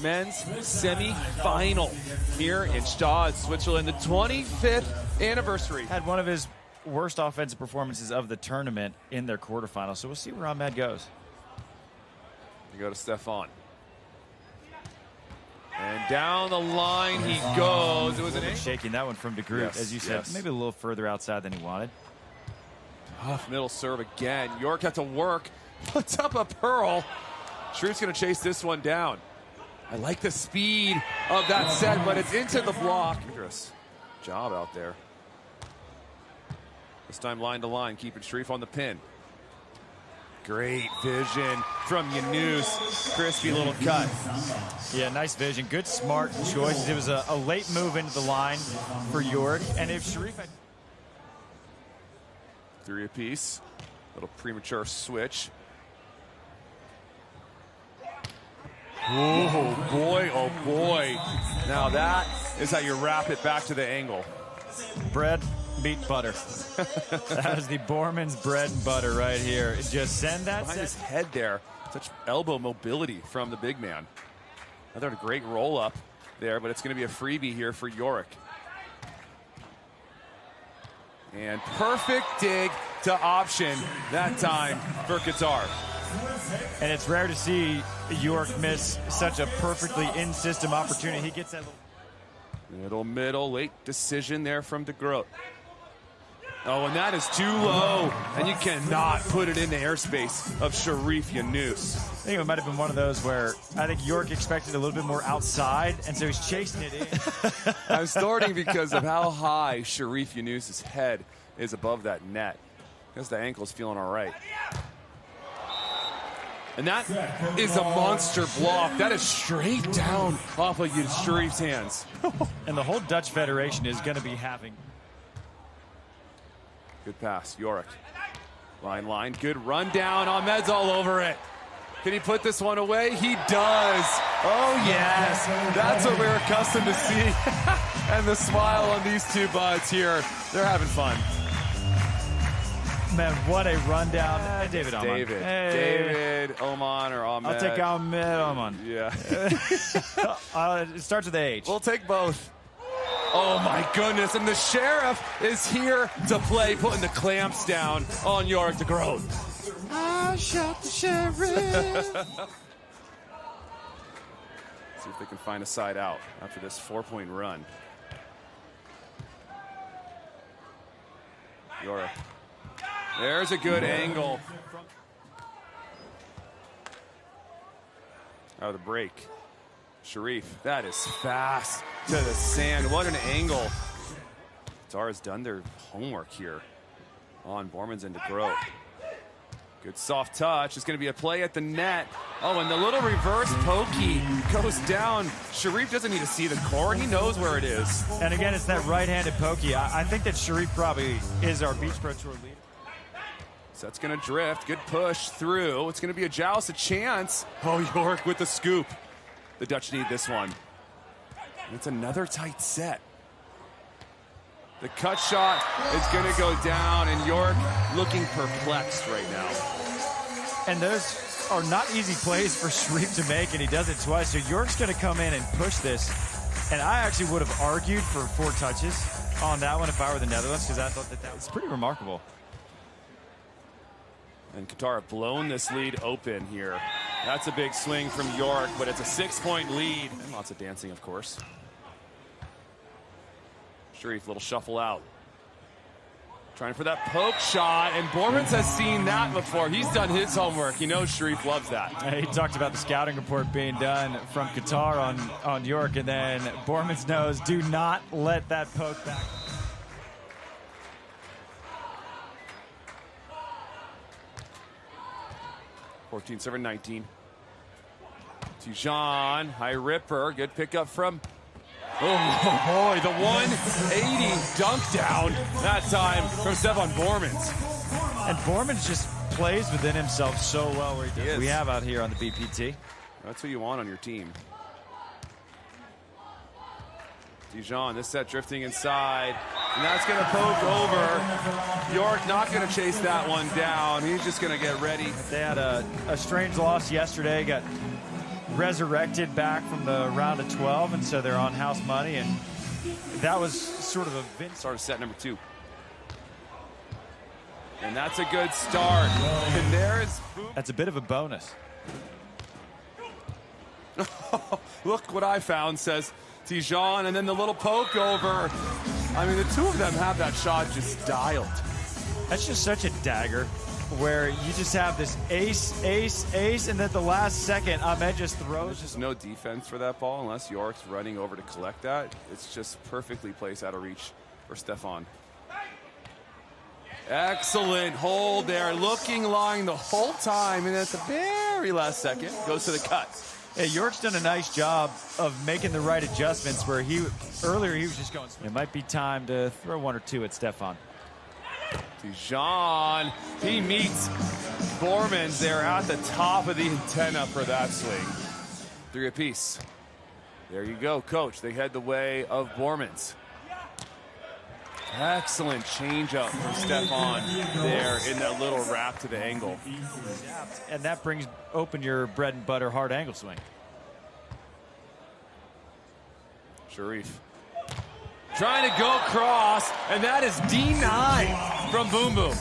men's semi-final here in Gstaad, Switzerland, the 25th anniversary. Had one of his worst offensive performances of the tournament in their quarterfinals, so we'll see where Ahmed goes. You go to Stefan. And down the line he goes. It was an shaking that one from Groot, yes, as you said, yes. Maybe a little further outside than he wanted. Tough middle serve again. York had to work, puts up a pearl. Cherif's going to chase this one down. I like the speed of that set, but it's into the block. Dangerous job out there. This time line to line, keeping Cherif on the pin. Great vision from Yunus. Crispy little cut. Yeah, nice vision. Good, smart choice. It was a late move into the line for York. And if Cherif had... 3 apiece. Little premature switch. Oh boy, oh boy. Now that is how you wrap it back to the angle. Bread beat butter. That is the Boermans bread and butter right here. Just send that behind his head there. Such elbow mobility from the big man. Another great roll up there, but it's going to be a freebie here for York. And perfect dig to option that time for Qatar. And it's rare to see York miss such a perfectly in-system opportunity. He gets that middle, late decision there from Groot. Oh, and that is too low, and you cannot put it in the airspace of Cherif Yunus. I think it might have been one of those where I think York expected a little bit more outside, and so he's chasing it in. I'm starting because of how high Cherif Yunus' head is above that net. Because the ankle's feeling all right. And that is a monster block. That is straight down off of Cherif's hands. And the whole Dutch Federation is going to be having... Good pass, York. Line, good run down. Ahmed's all over it. Can he put this one away? He does. Oh, yes. That's what we're accustomed to see. And the smile on these two buds here. They're having fun. Man, what a rundown. Hey, David Oman. David Oman or Ahmed. I'll take Ahmed Oman. Yeah. It starts with H. We'll take both. Oh my goodness, and the Cherif is here to play, putting the clamps down on York to Groot. I shot the Cherif. See if they can find a side out after this 4-point run. York. There's a good angle. Out of the break. Cherif, that is fast to the sand. What an angle. Qatar has done their homework here on Boermans and Groot. Good soft touch. It's going to be a play at the net. Oh, and the little reverse pokey goes down. Cherif doesn't need to see the court. He knows where it is. And again, it's that right-handed pokey. I think that Cherif probably is our Beach Pro Tour leader. So that's going to drift. Good push through. It's going to be a joust, a chance. Oh, York with the scoop. The Dutch need this one. And it's another tight set. The cut shot is going to go down, and York looking perplexed right now. And those are not easy plays for Cherif to make, and he does it twice. So York's going to come in and push this. And I actually would have argued for 4 touches on that one if I were the Netherlands, because I thought that was pretty remarkable. And Qatar have blown this lead open here. That's a big swing from York, but it's a 6-point lead. And lots of dancing, of course. Cherif, little shuffle out. Trying for that poke shot, and Boermans has seen that before. He's done his homework. He knows Cherif loves that. He talked about the scouting report being done from Qatar on York, and then Boermans knows, do not let that poke back. Serve 19. Tijan, high ripper, good pickup from. Oh boy, the 180 dunk down that time from Stefan Boermans. And Boermans just plays within himself so well. Where he does. We have out here on the BPT. That's who you want on your team. Tijan, this set drifting inside, and that's going to poke over. York not going to chase that one down. He's just going to get ready. They had a strange loss yesterday. Got resurrected back from the round of 12, and so they're on house money, and that was sort of a start of set number 2. And that's a good start. And there's that's a bit of a bonus. Look what I found, says Tijan, and then the little poke over. I mean, the two of them have that shot just dialed. That's just such a dagger, where you just have this ace, ace, ace, and then at the last second, Ahmed just throws. There's just no defense for that ball unless York's running over to collect that. It's just perfectly placed out of reach for Stefan. Excellent hold there, looking long the whole time, and at the very last second, goes to the cut. Hey, York's done a nice job of making the right adjustments, where earlier he was just going. It might be time to throw 1 or 2 at Stefan. Tijan, he meets Boermans there at the top of the antenna for that swing. 3 apiece. There you go, coach. They head the way of Boermans. Excellent changeup from Stefan there in that little wrap to the angle. And that brings open your bread and butter hard angle swing. Cherif trying to go cross, and that is D9 from Boom Boom.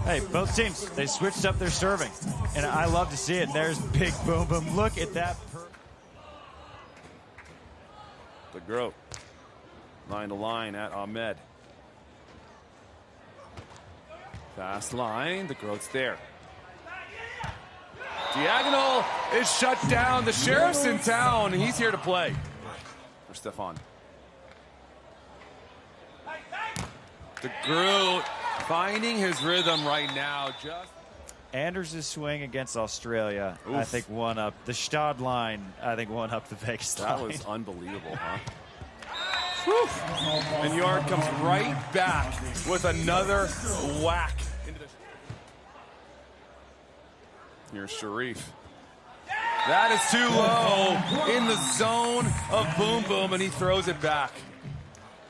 Hey, both teams, they switched up their serving, and I love to see it. There's big Boom Boom. Look at that. The Groot line to line at Ahmed. Fast line, the Groot's there. Diagonal is shut down. The Sheriff's in town, and he's here to play for Stefan. The Groot finding his rhythm right now. Anders' swing against Australia, oof, I think one up. The Gstaad line, I think one up the Vegas line. That was unbelievable, huh? Whew. And York comes right back with another whack. Here's Cherif. That is too low in the zone of Boom Boom, and he throws it back.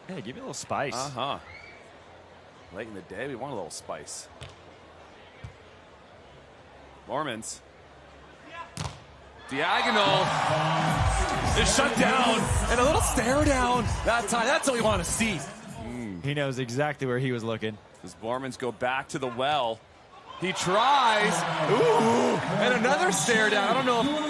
Hey, give me a little spice. Uh-huh. Late in the day, we want a little spice. Boermans. Diagonal is shut down, and a little stare down that time. That's what we want to see. He knows exactly where he was looking. Does Boermans go back to the well? He tries. Ooh, and another stare down. I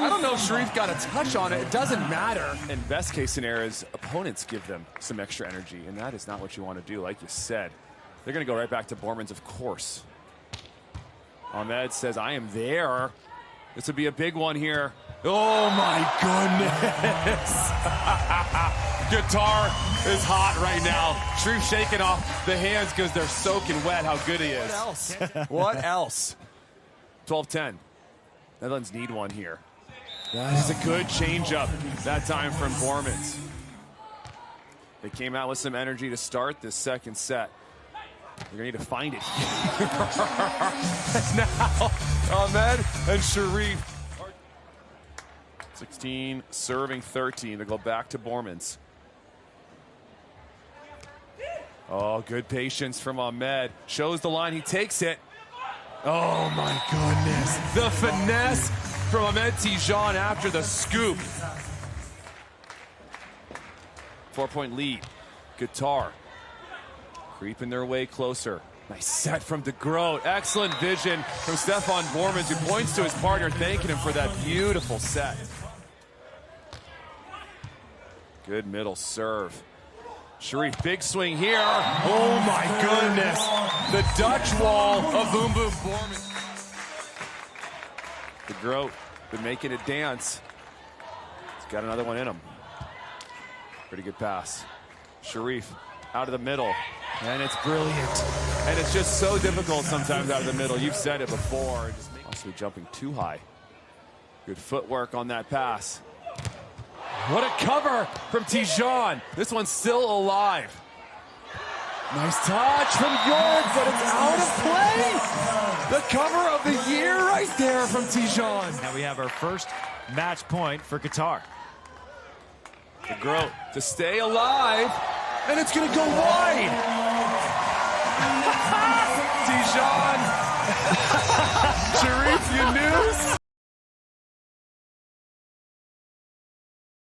don't know if Cherif got a touch on it. It doesn't matter. And best case scenario is opponents give them some extra energy, and that is not what you want to do, like you said. They're going to go right back to Boermans, of course. Ahmed says, I am there. This would be a big one here. Oh, my goodness. Qatar is hot right now. Cherif shaking off the hands because they're soaking wet. How good he is. What else? What else? 12-10. Netherlands need one here. That is a good changeup that time from Boermans. They came out with some energy to start this second set. They're going to need to find it. Now, Ahmed and Cherif. 16 serving 13. They go back to Boermans. Oh, good patience from Ahmed. Shows the line. He takes it. Oh, my goodness. The finesse from Ahmed Tijan after the scoop. 4-point lead. Qatar creeping their way closer. Nice set from the Groot. Excellent vision from Stefan Boermans, who points to his partner, thanking him for that beautiful set. Good middle serve. Cherif, big swing here. Oh my goodness. The Dutch wall of Boom Boom Boermans. The Groot been making it dance. He's got another one in him. Pretty good pass. Cherif out of the middle. And it's brilliant. And it's just so difficult sometimes out of the middle. You've said it before. Just possibly jumping too high. Good footwork on that pass. What a cover from Tijan. This one's still alive. Nice touch from York, but it's out of play. The cover of the year right there from Tijan. Now we have our first match point for Qatar. The Groot to stay alive, and it's going to go wide. Tijan. Cherif, you knew.